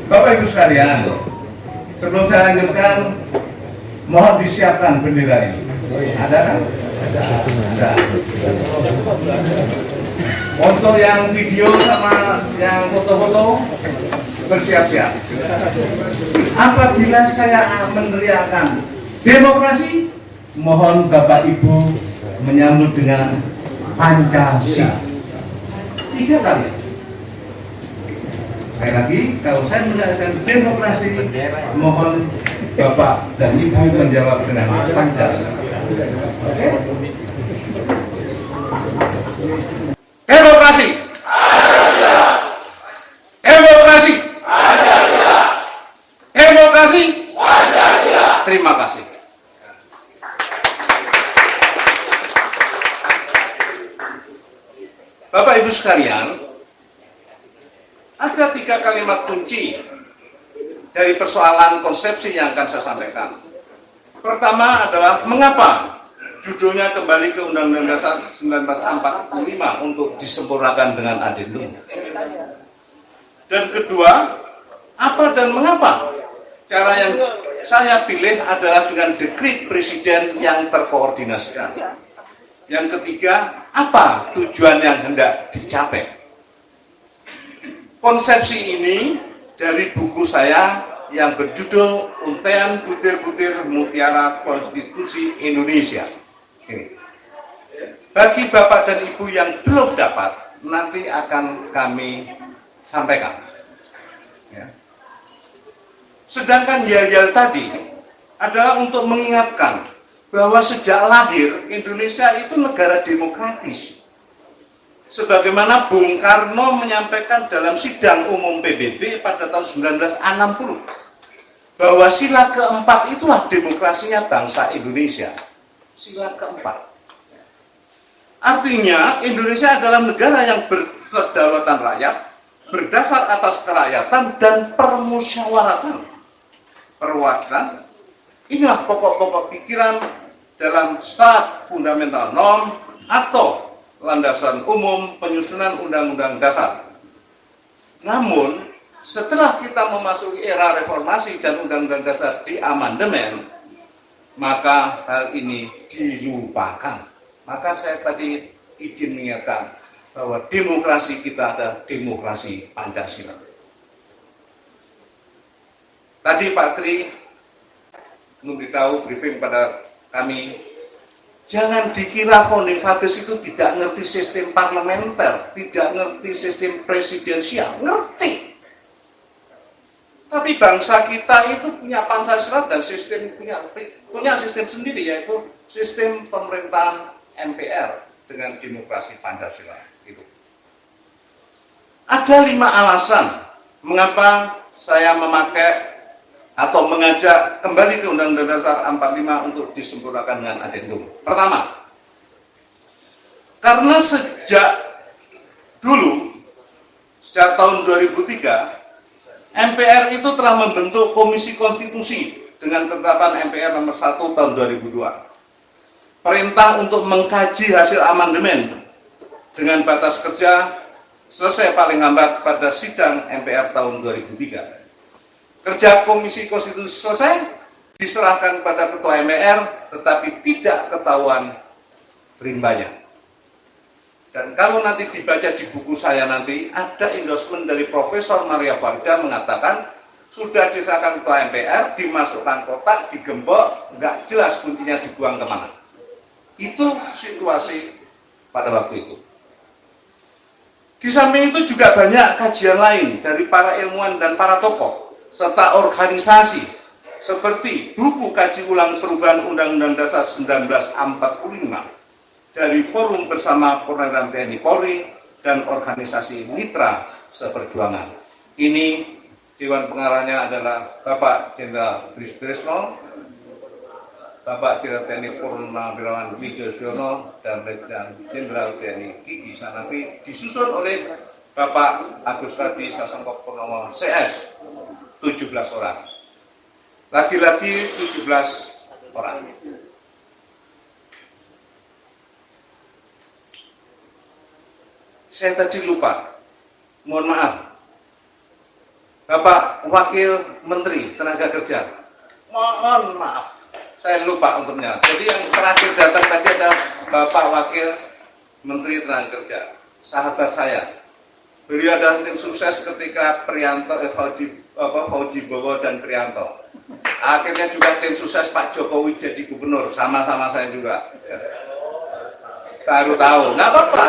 Bapak Ibu sekalian, sebelum saya lanjutkan, mohon disiapkan bendera ini. Ada kan? Ada. Untuk yang video sama yang foto-foto, bersiap-siap. Apabila saya meneriakkan demokrasi, mohon Bapak Ibu menyambut dengan Pancasila. 3 kali. Sekali lagi, kalau saya meneriakkan demokrasi, mohon Bapak dan Ibu menjawab dengan Pancasila. Oke? Demokrasi. Demokrasi. Demokrasi. Terima kasih. Bapak Ibu sekalian, ada 3 kalimat kunci dari persoalan konsepsi yang akan saya sampaikan. Pertama adalah mengapa judulnya kembali ke Undang-Undang Dasar 1945 untuk disempurnakan dengan adendum. Dan kedua, apa dan mengapa? Cara yang saya pilih adalah dengan dekret presiden yang terkoordinasikan. Yang ketiga, apa tujuan yang hendak dicapai? Konsepsi ini dari buku saya yang berjudul Untaian Butir-Butir Mutiara Konstitusi Indonesia. Ini. Bagi Bapak dan Ibu yang belum dapat, nanti akan kami sampaikan. Ya. Sedangkan yel-yel tadi adalah untuk mengingatkan bahwa sejak lahir Indonesia itu negara demokratis. Sebagaimana Bung Karno menyampaikan dalam sidang umum PBB pada tahun 1960, bahwa sila keempat itulah demokrasinya bangsa Indonesia. Sila keempat. Artinya Indonesia adalah negara yang berkedaulatan rakyat, berdasar atas kerakyatan dan permusyawaratan. Perwakilan, inilah pokok-pokok pikiran dalam Start Fundamental Norm atau landasan umum penyusunan Undang-Undang Dasar. Namun, setelah kita memasuki era reformasi dan Undang-Undang Dasar diamandemen, maka hal ini dilupakan. Maka saya tadi izin mengingatkan bahwa demokrasi kita adalah demokrasi Pancasila. Tadi Pak Tri memberitahu briefing pada kami, jangan dikira founding fathers itu tidak ngerti sistem parlementer, tidak ngerti sistem presidensial, ngerti. Tapi bangsa kita itu punya Pancasila dan sistem punya sistem sendiri, yaitu sistem pemerintahan MPR dengan demokrasi Pancasila. Itu. Ada 5 alasan mengapa saya memakai atau mengajak kembali ke Undang-Undang Dasar 45 untuk disempurnakan dengan adendum. Pertama, karena sejak dulu, sejak tahun 2003, MPR itu telah membentuk Komisi Konstitusi dengan ketetapan MPR nomor 1 tahun 2002. Perintah untuk mengkaji hasil amandemen dengan batas kerja selesai paling lambat pada sidang MPR tahun 2003. Kerja Komisi Konstitusi selesai, diserahkan pada Ketua MPR, tetapi tidak ketahuan rimbanya. Dan kalau nanti dibaca di buku saya nanti, ada endorsement dari Profesor Maria Farida mengatakan, sudah disahkan Ketua MPR, dimasukkan kotak, digembok, nggak jelas kuncinya dibuang kemana. Itu situasi pada waktu itu. Di samping itu juga banyak kajian lain dari para ilmuwan dan para tokoh, serta organisasi, seperti buku kaji ulang perubahan Undang-Undang Dasar 1945, dari Forum Bersama Perwira TNI Polri dan organisasi mitra seperjuangan. Ini Dewan Pengarahnya adalah Bapak Jenderal Trisno, Bapak Jenderal TNI Purnawirawan Wijoyono, dan Letnan Jenderal TNI Kiki Sanapi, disusun oleh Bapak Agus Tadi Sasongko Purnomo CS, 17 orang. Lagi-lagi 17 orang. Saya tadi lupa, mohon maaf. Bapak Wakil Menteri Tenaga Kerja, mohon maaf, saya lupa untuk menyala. Jadi yang terakhir datang tadi ada Bapak Wakil Menteri Tenaga Kerja, sahabat saya. Beliau adalah tim sukses ketika Fauji Bowo dan Prianto. Akhirnya juga tim sukses Pak Jokowi jadi gubernur, sama-sama saya juga. Ya. Baru tahu, nggak apa-apa.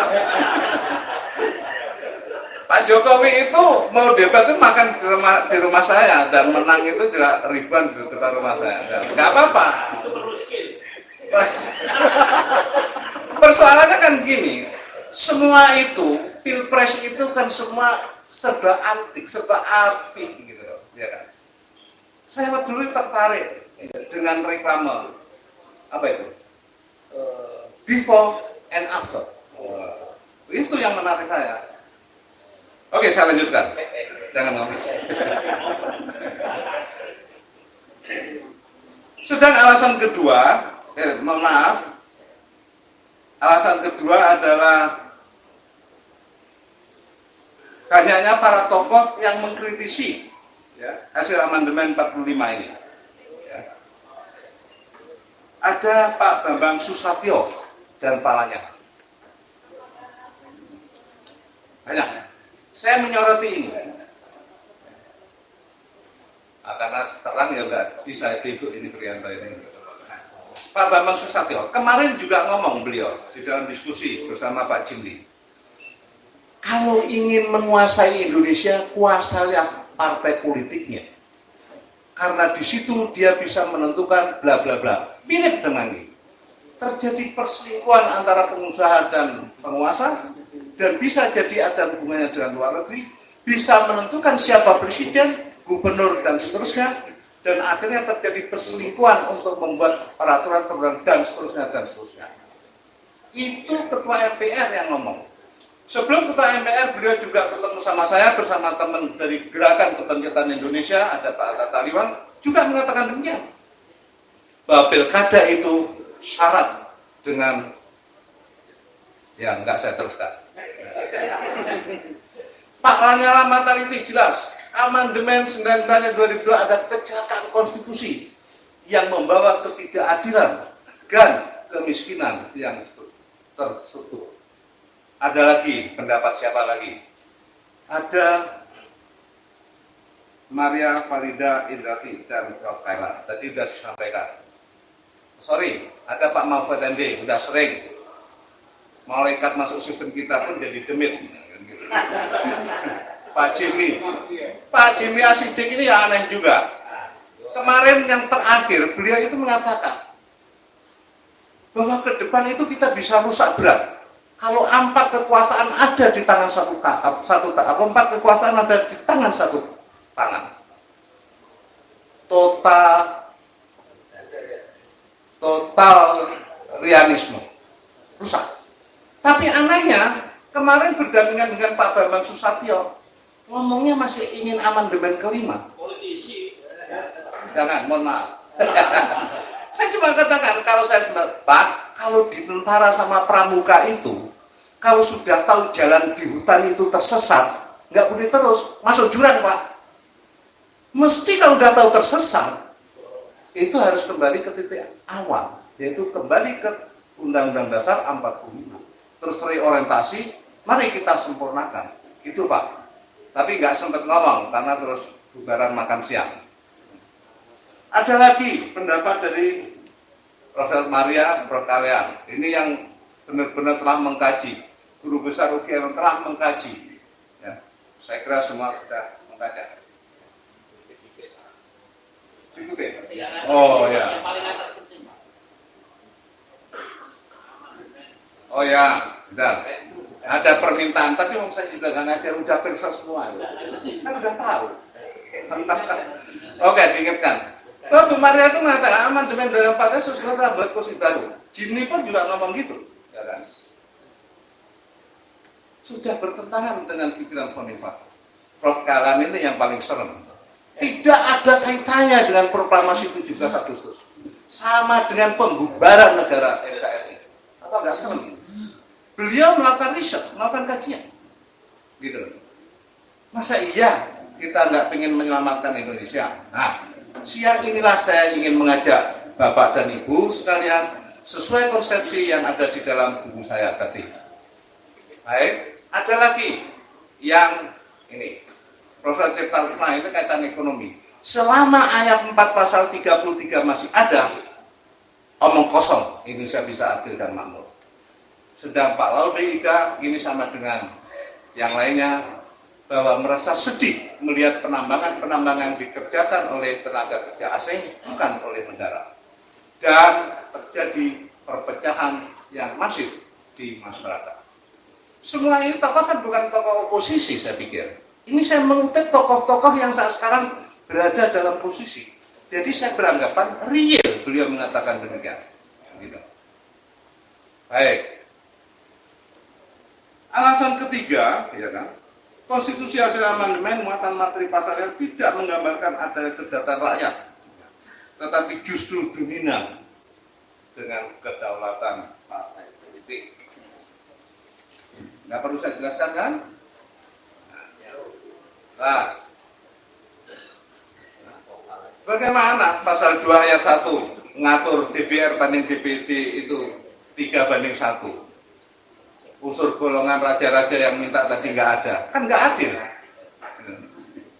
Pak Jokowi itu mau debat itu makan di rumah saya dan menang itu juga ribuan di depan rumah saya. Nggak apa-apa. Persoalannya kan gini, semua itu pilpres itu kan semua serba antik, serba api gitu loh, ya kan. Saya dulu tertarik dengan reklame apa itu before and after. Itu yang menarik saya. Oke, saya lanjutkan. Jangan ngomong. Sedang alasan kedua, mohon maaf, alasan kedua adalah banyaknya para tokoh yang mengkritisi ya, hasil amandemen 45 ini. Ya. Ada Pak Bambang Susatyo dan Pak Lanyala. Banyak. Saya menyoroti ini. Karena terang ya udah bisa bego ini Prianto ini. Pak Bambang Susatyo kemarin juga ngomong beliau di dalam diskusi bersama Pak Jimli. Kalau ingin menguasai Indonesia, kuasailah partai politiknya. Karena di situ dia bisa menentukan bla bla bla. Mirip dengan ini. Terjadi perselingkuhan antara pengusaha dan penguasa, dan bisa jadi ada hubungannya dengan luar negeri, bisa menentukan siapa presiden, gubernur, dan seterusnya, dan akhirnya terjadi perselingkuhan untuk membuat peraturan dan seterusnya, dan seterusnya. Itu Ketua MPR yang ngomong. Sebelum Ketua MPR, beliau juga ketemu sama saya bersama teman dari Gerakan Kebangkitan Indonesia, ada Pak Atta Taliwang, juga mengatakan demikian. Bahwa pilkada itu syarat dengan, ya enggak saya teruskan. Pak Lanyala Mataliti jelas, amandemen 19 2002 ada kecelakaan konstitusi yang membawa ketidakadilan dan kemiskinan yang terstruktur. Ada lagi, pendapat siapa lagi? Ada Maria Farida Indrati dan Prof. Thailand. Tadi sudah disampaikan. Sorry, ada Pak Mahfud MD, sudah sering. Malaikat masuk sistem kita pun jadi demit. Pak Jimmy Asidik ini ya aneh juga. Kemarin yang terakhir beliau itu mengatakan bahwa ke depan itu kita bisa rusak berat kalau empat kekuasaan ada di tangan empat kekuasaan ada di tangan satu tangan. Totalitarianisme rusak. Tapi anehnya kemarin berdampingan dengan Pak Bambang Susatyo ngomongnya masih ingin amandemen kelima. Politisi. Jangan, mohon maaf. Saya cuma katakan kalau saya Pak, kalau di tentara sama pramuka itu, kalau sudah tahu jalan di hutan itu tersesat, nggak boleh terus masuk jurang Pak. Mesti kalau udah tahu tersesat, itu harus kembali ke titik awal, yaitu kembali ke Undang-Undang Dasar 45. Terus reorientasi, mari kita sempurnakan, gitu Pak. Tapi nggak sempat ngomong karena terus bubaran makan siang. Ada lagi pendapat dari Prof. Maria, Prof. Kalian. Ini yang benar-benar telah mengkaji. Guru besar UGM telah mengkaji. Ya, saya kira semua sudah membaca. Cukup ya? Oh ya. Oh ya, udah. Ada permintaan, tapi saya juga nggak ngajar, udah periksa semua. Kan udah tahu. Oke, diingatkan. Bu Maria itu mengatakan amandemen 2004 sesuatu buat kursi baru. Jimny pun juga ngomong gitu. Ya kan? Sudah bertentangan dengan pikiran Fonifa. Prof. Kalan ini yang paling serem. Tidak ada kaitannya dengan proklamasi 17 Agustus. Sama dengan pembubaran negara NKRI. Apa enggak serem? Beliau melakukan riset, melakukan kajian. Gitu. Masa iya kita nggak ingin menyelamatkan Indonesia. Nah, siang inilah saya ingin mengajak Bapak dan Ibu sekalian sesuai konsepsi yang ada di dalam buku saya tadi. Baik, ada lagi yang ini, Profesor Cipta Lesmana itu kaitan ekonomi. Selama ayat 4 pasal 33 masih ada, omong kosong Indonesia bisa adil dan makmur. Sedang Pak Laude Ida ini sama dengan yang lainnya bahwa merasa sedih melihat penambangan yang dikerjakan oleh tenaga kerja asing bukan oleh negara, dan terjadi perpecahan yang masif di masyarakat. Semua ini tokoh kan bukan tokoh oposisi, saya pikir. Ini saya mengutip tokoh-tokoh yang saat sekarang berada dalam posisi. Jadi saya beranggapan real beliau mengatakan demikian. Gitu. Baik. Alasan ketiga, ya kan? Konstitusi hasil amandemen muatan materi pasal yang tidak menggambarkan adanya kedaulatan rakyat, tetapi justru dominan dengan kedaulatan partai politik. Nggak perlu saya jelaskan kan? Nah, bagaimana pasal 2 ayat 1 mengatur DPR banding DPD itu 3:1? Unsur golongan raja-raja yang minta tadi nggak ada, kan nggak adil.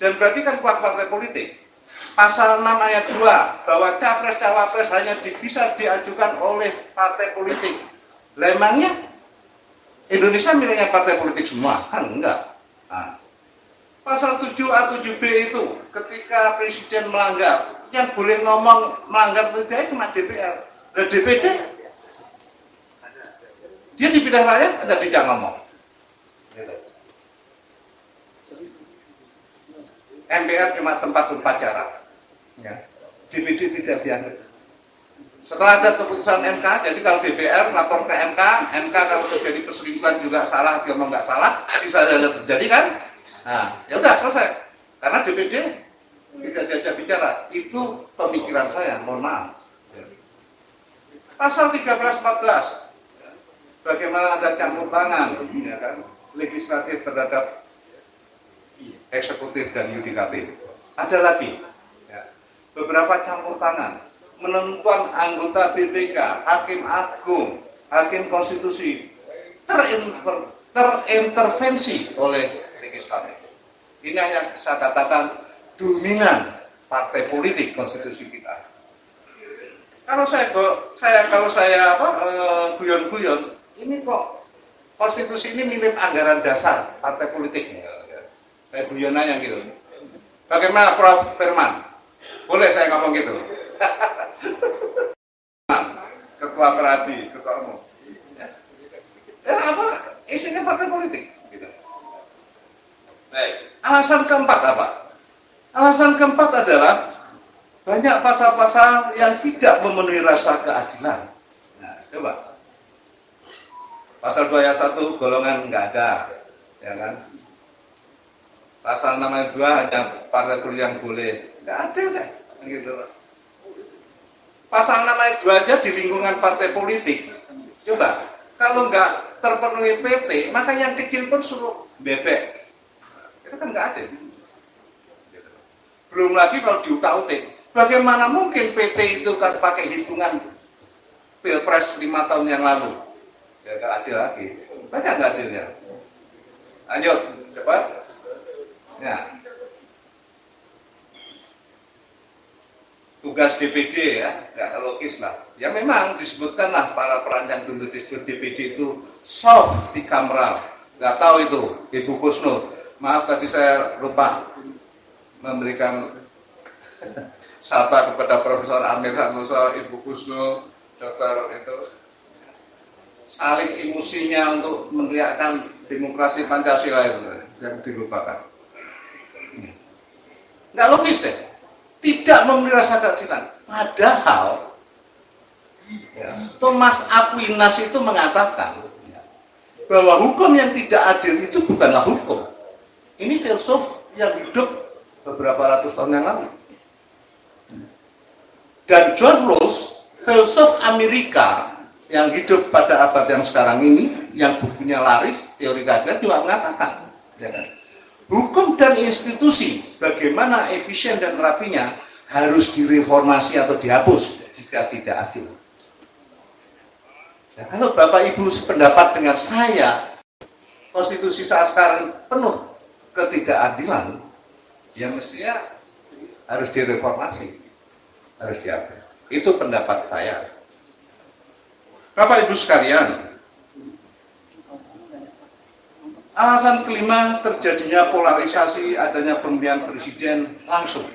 Dan berarti kan kuat partai politik. Pasal 6 ayat 2 bahwa capres-cawapres hanya bisa diajukan oleh partai politik. Lemangnya Indonesia miliknya partai politik semua, kan enggak. Nah, pasal 7A 7B itu ketika presiden melanggar, yang boleh ngomong melanggar tidak cuma DPR. Dan DPD dia dipilih rakyat, ada tidak ngomong. MPR cuma tempat upacara, ya. DPD tidak dianggap. Setelah ada keputusan MK, jadi kalau DPR lapor ke MK, MK kalau terjadi perselingkuhan juga salah, dia ngomong nggak salah, bisa terjadi kan? Nah, ya udah selesai. Karena DPD tidak diajak bicara, itu pemikiran saya, mohon maaf. Pasal 13-14. Bagaimana ada campur tangan, ya kan, legislatif terhadap eksekutif dan yudikatif. Ada lagi, ya, beberapa campur tangan, menentukan anggota BPK, hakim agung, hakim konstitusi, terintervensi oleh legislatif. Ini yang saya katakan dominan partai politik konstitusi kita. Kalau saya guyon-guyon, ini kok konstitusi ini mirip anggaran dasar partai politik, kayak guyonanya gitu. Bagaimana Prof. Firman? Boleh saya ngomong gitu? Ketua Peradi, ketua umum. Ya apa? Isinya partai politik. Gitu. Baik. Alasan keempat apa? Alasan keempat adalah banyak pasal-pasal yang tidak memenuhi rasa keadilan. Nah, coba. Pasal 2 ayat 1 golongan nggak ada, ya kan? Pasal 6 ayat 2 hanya partai politik yang boleh, nggak adil deh, gitu. Pasal 6 ayat 2 aja di lingkungan partai politik. Coba, kalau nggak terpenuhi PT, maka yang kecil pun suruh bebek. Itu kan nggak adil. Belum lagi kalau diutak-utik, bagaimana mungkin PT itu kan pakai hitungan Pilpres 5 tahun yang lalu? Ya nggak adil lagi, banyak nggak adilnya. Lanjut, cepat. Ya. Tugas DPD ya, nggak logis lah. Ya memang disebutkanlah para perancang dulu disebut DPD itu soft di kameral. Nggak tahu itu, Ibu Kusno. Maaf tadi saya lupa memberikan sapa kepada Profesor Amir Sanusi, Ibu Kusno, Dokter itu. Saling emosinya untuk meneriakkan demokrasi Pancasila itu yang dilupakan. Nggak logis deh, tidak memenuhi rasa keadilan. Padahal ya, Thomas Aquinas itu mengatakan ya, bahwa hukum yang tidak adil itu bukanlah hukum. Ini filsuf yang hidup beberapa ratus tahun yang lalu. Dan John Rawls, filsuf Amerika yang hidup pada abad yang sekarang ini, yang bukunya laris, teori keadilan juga mengatakan, ya kan? Hukum dan institusi bagaimana efisien dan rapinya harus direformasi atau dihapus jika tidak adil. Nah, kalau Bapak Ibu sependapat dengan saya, konstitusi saat sekarang penuh ketidakadilan, ya mestinya harus direformasi, harus dihapus. Itu pendapat saya. Bapak Ibu sekalian, alasan kelima terjadinya polarisasi adanya pemilihan presiden langsung.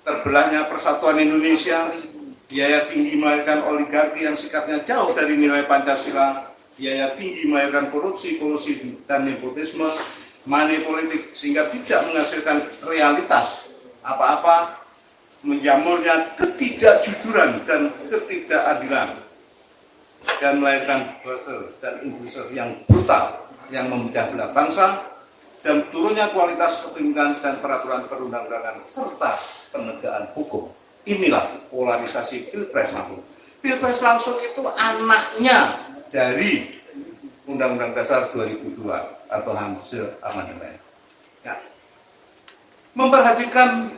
Terbelahnya persatuan Indonesia, biaya tinggi melahirkan oligarki yang sikapnya jauh dari nilai Pancasila, biaya tinggi melahirkan korupsi dan nepotisme, money politik sehingga tidak menghasilkan realitas apa-apa, menjamurnya ketidakjujuran dan ketidakadilan, dan melahirkan buzzer dan influencer yang brutal yang memecah belah bangsa, dan turunnya kualitas kepemimpinan dan peraturan perundang-undangan serta penegakan hukum. Inilah polarisasi pilpres langsung. Pilpres langsung itu anaknya dari Undang-Undang Dasar 2002 atau hasil amandemen. Nah, memperhatikan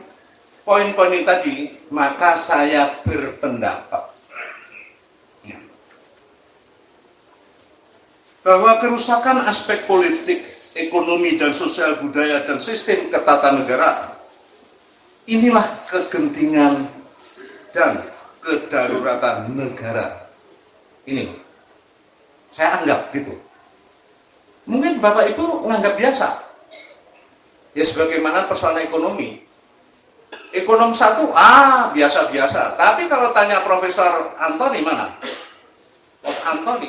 poin-poin ini tadi, maka saya berpendapat bahwa kerusakan aspek politik, ekonomi dan sosial budaya dan sistem ketatanegaraan inilah kegentingan dan kedaruratan negara. Ini saya anggap gitu. Mungkin Bapak Ibu menganggap biasa. Ya sebagaimana persoalan ekonomi. Ekonom satu, biasa-biasa. Tapi kalau tanya Profesor Antoni mana? Prof. Antoni,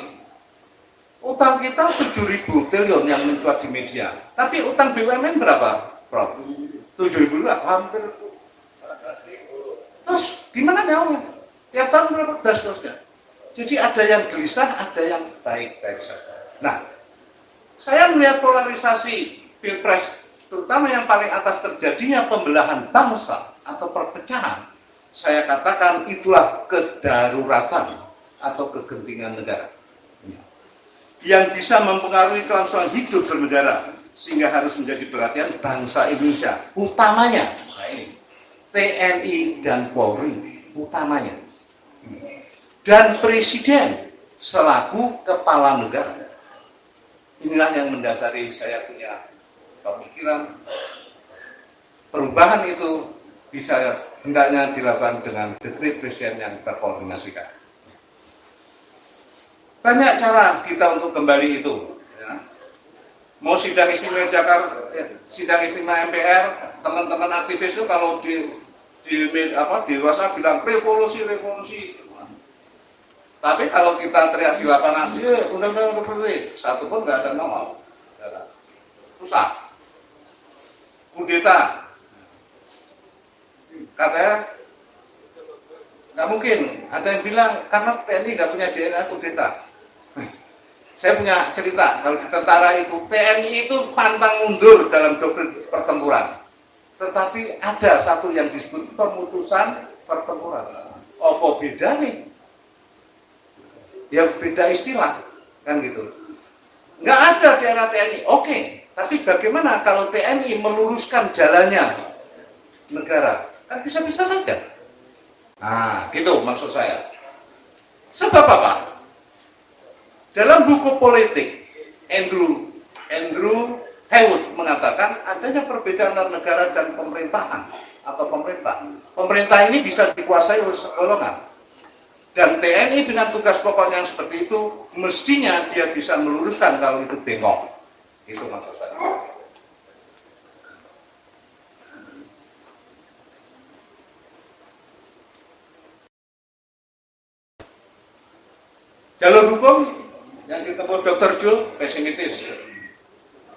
utang kita 7.000 triliun yang mencuat di media. Tapi utang BUMN berapa, Prof? 7.000 lah, hampir. Terus gimana jauhnya? Tiap tahun berapa terusnya? Jadi ada yang gelisah, ada yang baik-baik saja. Nah, saya melihat polarisasi pilpres, terutama yang paling atas terjadinya pembelahan bangsa atau perpecahan, saya katakan itulah kedaruratan atau kegentingan negara yang bisa mempengaruhi kelangsungan hidup bernegara, sehingga harus menjadi perhatian bangsa Indonesia, utamanya TNI dan Polri, utamanya, dan Presiden selaku kepala negara. Inilah yang mendasari saya punya pemikiran perubahan itu bisa hendaknya dilakukan dengan dekret Presiden yang terkoordinasikan. Banyak cara kita untuk kembali itu. Ya. Mau sidang istimewa Jakarta, sidang istimewa MPR, teman-teman aktivis itu kalau di WhatsApp bilang revolusi. Tapi kalau kita teriak di lapangan, undang-undang revolusi, satu pun nggak ada ngomong. Susah. Kudeta, katanya nggak mungkin. Ada yang bilang karena TNI nggak punya DNA kudeta. Saya punya cerita, kalau di tentara itu, TNI itu pantang mundur dalam doktrin pertempuran. Tetapi ada satu yang disebut pemutusan pertempuran. Apa beda nih? Ya beda istilah, kan gitu. Nggak ada di era TNI, oke. Tapi bagaimana kalau TNI meluruskan jalannya negara? Kan bisa-bisa saja. Nah, gitu maksud saya. Sebab apa? Dalam buku politik, Andrew Haywood mengatakan adanya perbedaan antara negara dan pemerintahan atau pemerintah. Pemerintah ini bisa dikuasai oleh segolongan. Dan TNI dengan tugas pokoknya yang seperti itu, mestinya dia bisa meluruskan kalau itu bengkok. Itu maksud saya. Jalur hukum yang ditempuh Dr. Jul pesimistis.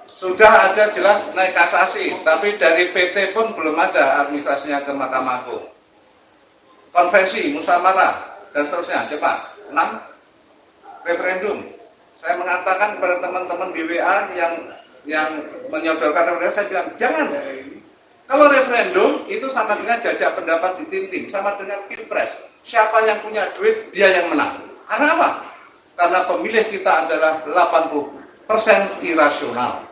Sudah ada jelas naik kasasi, tapi dari PT pun belum ada administrasinya ke Mahkamah Agung. Konvensi, musyawarah, dan seterusnya. Coba, 6. Referendum. Saya mengatakan kepada teman-teman di WA yang menyodorkan referendum, saya bilang, jangan. Kalau referendum, itu sama dengan jajak pendapat di tim-tim, sama dengan pilpres. Siapa yang punya duit, dia yang menang. Karena apa? Karena pemilih kita adalah 80% irasional.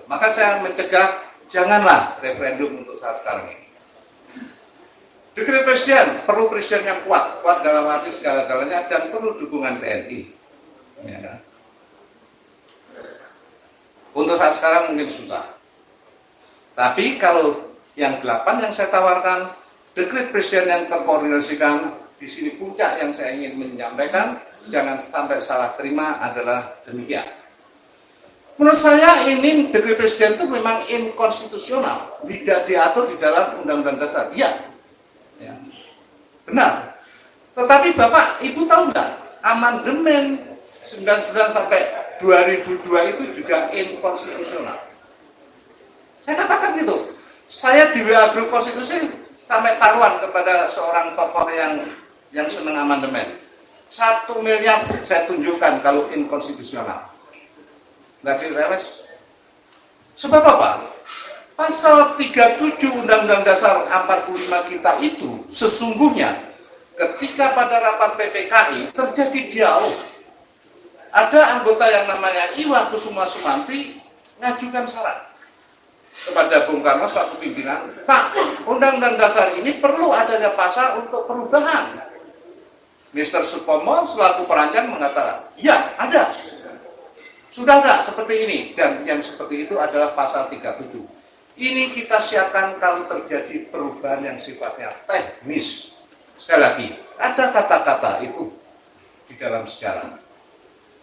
Maka saya mencegah janganlah referendum untuk saat sekarang ini. Dekret presiden, perlu presiden yang kuat dalam arti segala-galanya, dan perlu dukungan TNI. Ya kan? Untuk saat sekarang mungkin susah. Tapi kalau yang 8 yang saya tawarkan, dekret presiden yang terkoordinasikan, di sini puncak yang saya ingin menyampaikan, jangan sampai salah terima adalah demikian. Menurut saya ini dekret presiden itu memang inkonstitusional, tidak diatur di dalam Undang-Undang Dasar. Iya, ya, benar. Tetapi Bapak, Ibu tahu nggak, amandemen 99 sampai 2002 itu juga inkonstitusional. Saya katakan gitu. Saya di WA Grup Konstitusi sampai taruhan kepada seorang tokoh yang senang amandemen. 1 miliar saya tunjukkan kalau inkonstitusional. Nggak direwes. Sebab apa? Pasal 37 Undang-Undang Dasar 45 kita itu sesungguhnya ketika pada rapat PPKI terjadi dialog. Ada anggota yang namanya Iwa Kusuma Sumanti ngajukan syarat kepada Bung Karno selaku pimpinan, Pak, Undang-Undang Dasar ini perlu adanya pasal untuk perubahan. Mr. Supomo selaku perancang mengatakan, ya ada. Sudah ada seperti ini, dan yang seperti itu adalah pasal 37. Ini kita siapkan kalau terjadi perubahan yang sifatnya teknis. Sekali lagi, ada kata-kata itu di dalam sejarah.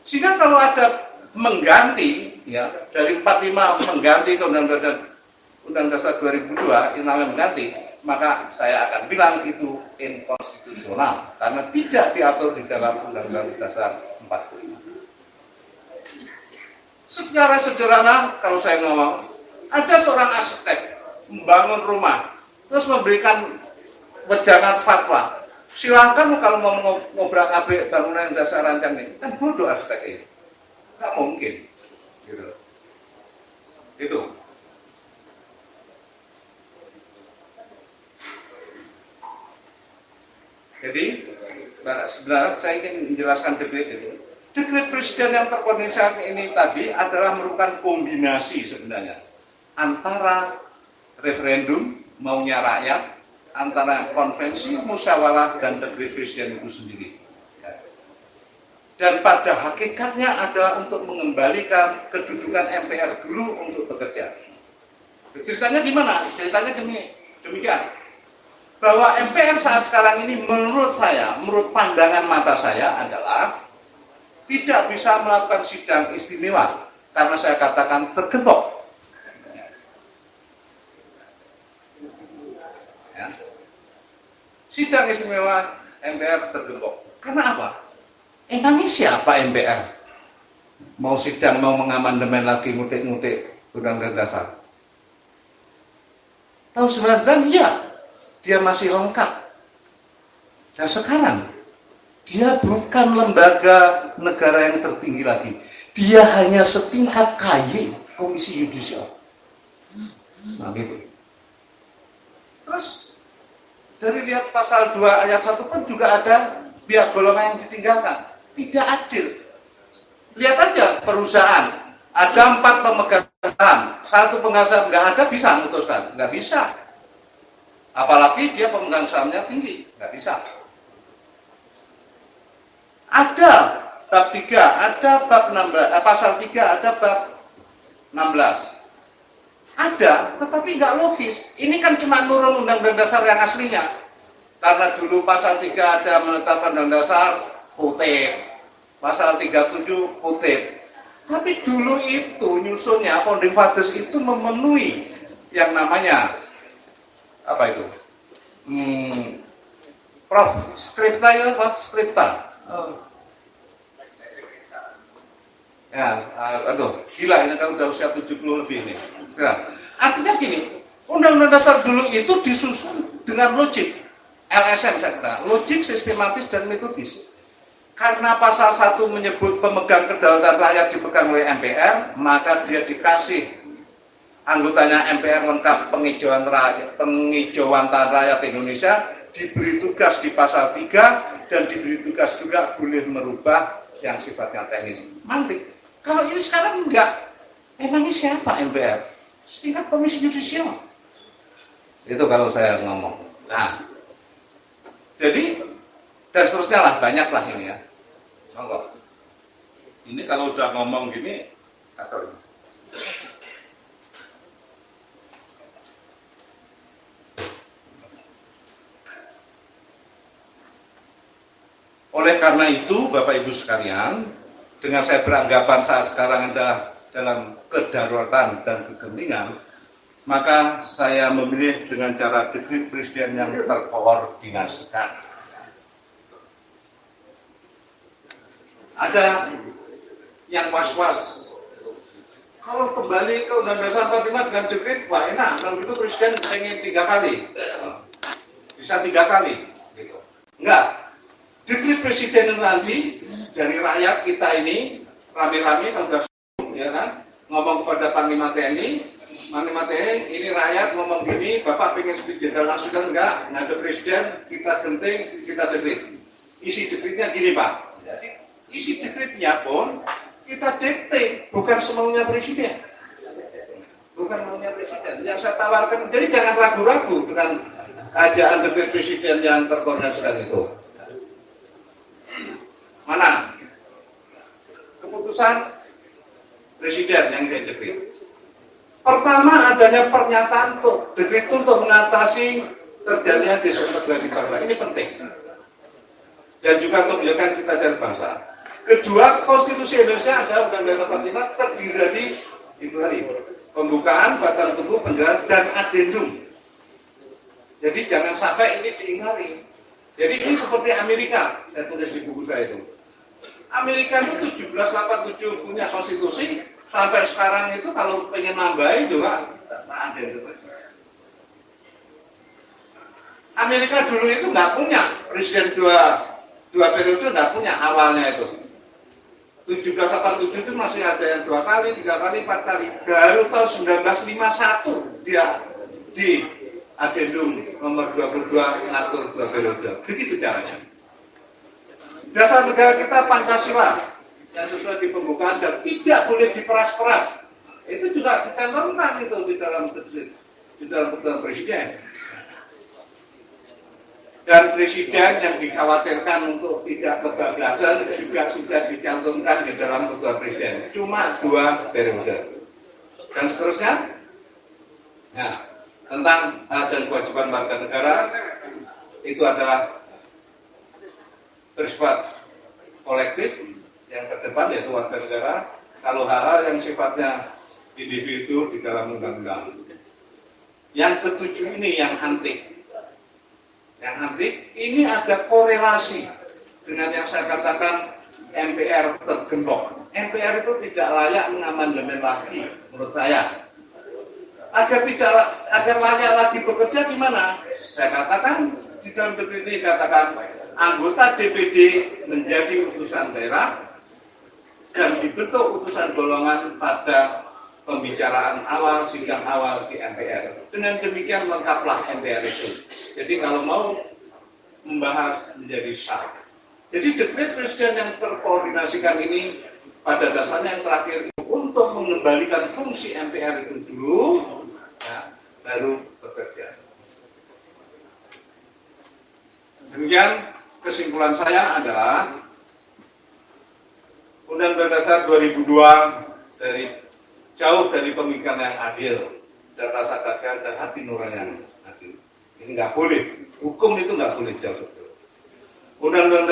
Sehingga kalau ada mengganti, ya, dari 45 mengganti ke Undang-Undang Dasar 2002, ini namanya mengganti, maka saya akan bilang itu inkonstitusional karena tidak diatur di dalam Undang-Undang Dasar 45. Secara sederhana kalau saya ngomong, ada seorang arsitek membangun rumah, terus memberikan wejangan fatwa. Silakan kalau mau ngobrak-abrik bangunan dasar rancang ini, kan bodoh arsitek ini, nggak mungkin, gitu. Itu. Jadi, sebenarnya saya ingin menjelaskan dekret itu. Dekret presiden yang terkoordinasi ini tadi adalah merupakan kombinasi sebenarnya antara referendum maunya rakyat, antara konvensi musyawarah dan dekret presiden itu sendiri. Dan pada hakikatnya adalah untuk mengembalikan kedudukan MPR dulu untuk bekerja. Ceritanya gimana? Ceritanya demikian. Bahwa MPR saat sekarang ini menurut saya, menurut pandangan mata saya adalah tidak bisa melakukan sidang istimewa karena saya katakan tergembok. Ya. Sidang istimewa MPR tergembok. Karena apa? Emangnya siapa MPR? Mau sidang, mau mengamandemen lagi, ngutik-ngutik Undang-Undang Dasar. Tahun 99, ya, dia masih lengkap. Nah sekarang, dia bukan lembaga negara yang tertinggi lagi. Dia hanya setingkat KY, Komisi Yudisial. Nah gitu. Terus, dari lihat pasal 2 ayat 1 pun juga ada pihak golongan yang ditinggalkan. Tidak adil. Lihat aja perusahaan, ada 4 pemegang saham, 1 pemegang saham nggak ada, bisa memutuskan? Nggak bisa. Apalagi dia pemegang sahamnya tinggi, nggak bisa. Ada bab 3, ada bab 16, pasal 3, ada bab 16. Ada, tetapi nggak logis. Ini kan cuma nurun Undang-Undang Dasar yang aslinya. Karena dulu pasal 3 ada menetapkan Undang-Undang Dasar, kutip. Pasal 37, kutip. Tapi dulu itu nyusunnya, founding fathers itu memenuhi yang namanya, apa itu? Prof, skripta ya, Pak, skripta. Ya, aduh, gila ini kan udah usia 70 lebih ini. Artinya gini, Undang-Undang Dasar dulu itu disusun dengan logik, LSM saya kata, logik, sistematis dan metodis. Karena pasal 1 menyebut pemegang kedaulatan rakyat dipegang oleh MPR, maka dia dikasih anggotanya MPR lengkap penghijauan tanah rakyat Indonesia, diberi tugas di pasal 3 dan diberi tugas juga boleh merubah yang sifatnya teknis. Mantik. Kalau ini sekarang enggak, emangnya siapa MPR? setingkat komisi yudisial. Itu kalau saya ngomong. Nah, jadi dan seterusnya lah, banyak lah ini ya. Monggo. Ini kalau udah ngomong gini, atau ini. Oleh karena itu, Bapak Ibu sekalian, dengan saya beranggapan saat sekarang adalah dalam kedaruratan dan kegentingan, maka saya memilih dengan cara dekret presiden yang terkoordinasikan. Ada yang was-was, kalau kembali ke Undang-Undang Dasar 45 dengan dekret, wah enak, kalau gitu presiden pengen 3 kali, bisa 3 kali, gitu. Enggak. Dekret presiden nanti dari rakyat kita ini rame-rame kan, ya kan, ngomong kepada Panglima TNI, ini rakyat ngomong gini, Bapak pengen speed jenderal masukan enggak? Nah, ada presiden, kita genting, kita dekret. Isi dekretnya gini Pak. Jadi isi dekretnya pun kita dikte, bukan semaunya presiden. Bukan maunya presiden. Yang saya tawarkan, jadi jangan ragu-ragu dengan ajaan dekret presiden yang terkoordinasikan itu. Mana keputusan presiden yang dekret? Pertama, adanya pernyataan dekret untuk mengatasi terjadinya disintegrasi bangsa. Ini penting. Dan juga untuk menjaga cita-cita bangsa. Kedua, konstitusi Indonesia ada Undang-Undang 45 terdiri dari itu tadi, pembukaan, batang tubuh, penjelasan, dan adendum. Jadi jangan sampai ini diingkari. Jadi ini seperti Amerika, saya tulis di buku saya itu. Amerika itu 1787 punya konstitusi, sampai sekarang itu kalau pengen nambahin juga ada itu. Amerika dulu itu nggak punya presiden dua periode, nggak punya awalnya itu. 1787 itu masih ada yang 2 kali, 3 kali, 4 kali. Baru tahun 1951 dia di adendum nomor 22 ngatur 2 periode. Begitu caranya. Dasar negara kita Pancasila yang sesuai di pembukaan dan tidak boleh diperas-peras. Itu juga dicantumkan itu di dalam keputusan presiden. Dan presiden yang dikhawatirkan untuk tidak kebablasan juga sudah dicantumkan di dalam keputusan presiden. Cuma 2 periode. Dan seterusnya. Nah, tentang hak dan kewajiban warga negara itu adalah bersifat kolektif yang terdepan yaitu warga negara. Kalau hal-hal yang sifatnya individu di dalam undang-undang. Yang ketujuh ini yang antik. Yang antik ini ada korelasi dengan yang saya katakan MPR tergembok. MPR itu tidak layak mengamandemen lagi menurut saya. Agar layak lagi bekerja gimana? Saya katakan di dalam dekret ini katakan anggota DPD menjadi utusan daerah dan dibentuk utusan golongan pada pembicaraan awal, sidang awal di MPR. Dengan demikian lengkaplah MPR itu. Jadi kalau mau membahas menjadi sah. Jadi dekret presiden yang terkoordinasikan ini pada dasarnya yang terakhir itu untuk mengembalikan fungsi MPR itu dulu, ya, baru bekerja. Demikian kesimpulan saya adalah Undang-Undang Dasar 2002 jauh dari pemikiran yang adil dan rasa keadilan dan hati nurani yang adil. Ini nggak boleh, hukum itu nggak boleh jauh. Undang-Undang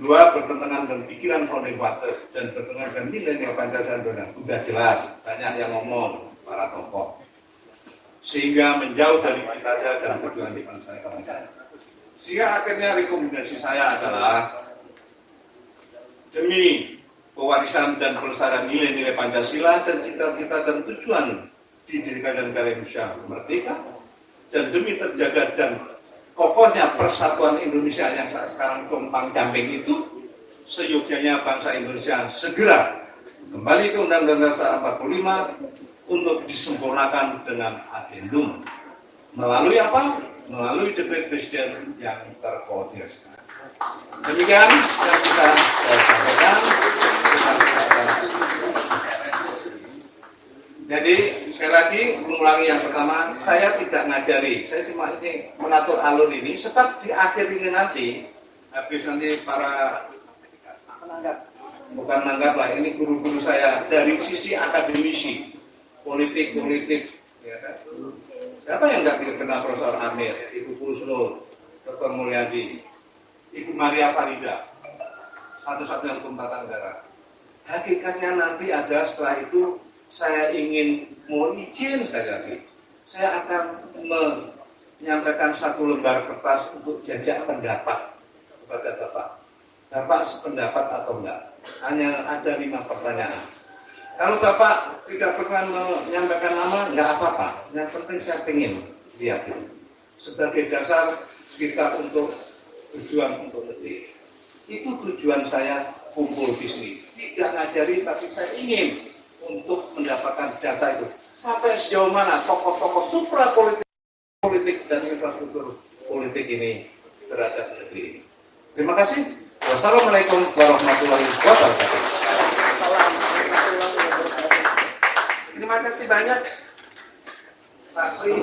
2002 bertentangan dengan pikiran founding fathers dan bertentangan dengan nilai-nilai Pancasila. Sudah jelas, banyak yang ngomong para tokoh, sehingga menjauh dari cita-cita dan tujuan di bangsa kita. Sehingga akhirnya rekomendasi saya adalah demi pewarisan dan pelestarian nilai-nilai Pancasila dan cita-cita dan tujuan didirikan negara Indonesia merdeka, dan demi terjaga dan kokohnya persatuan Indonesia yang saat sekarang tumpang camping itu, seyogyanya bangsa Indonesia segera kembali ke Undang-Undang Dasar 45 untuk disempurnakan dengan adendum. Melalui apa? Melalui dekret presiden yang terkoordinasi. Demikian yang bisa saya sampaikan. Jadi sekali lagi mengulangi yang pertama, saya tidak ngajari, saya cuma ini mengatur alur ini, sebab di akhir ini nanti, habis nanti para bukan menanggap lah, ini guru-guru saya dari sisi akademisi, politik, ya kan? Siapa yang nggak kenal Profesor Amir, Ibu Kusnul, Dr. Mulyadi, Ibu Maria Farida, satu-satunya hukum tata negara. Hakikatnya nanti ada setelah itu, saya ingin mohon izin sekali lagi, saya akan menyampaikan satu lembar kertas untuk jajak pendapat kepada Bapak. Bapak sependapat atau enggak? Hanya ada 5 pertanyaan. Kalau Bapak tidak pernah menyampaikan nama, enggak apa-apa. Yang penting saya ingin lihat itu sebagai dasar kita untuk tujuan untuk negeri. Itu tujuan saya kumpul di sini. Tidak ngajari, tapi saya ingin untuk mendapatkan data itu. Sampai sejauh mana tokoh-tokoh supra politik dan infrastruktur politik ini terhadap negeri ini. Terima kasih. Wassalamualaikum warahmatullahi wabarakatuh. Terima kasih banyak Pak Pri.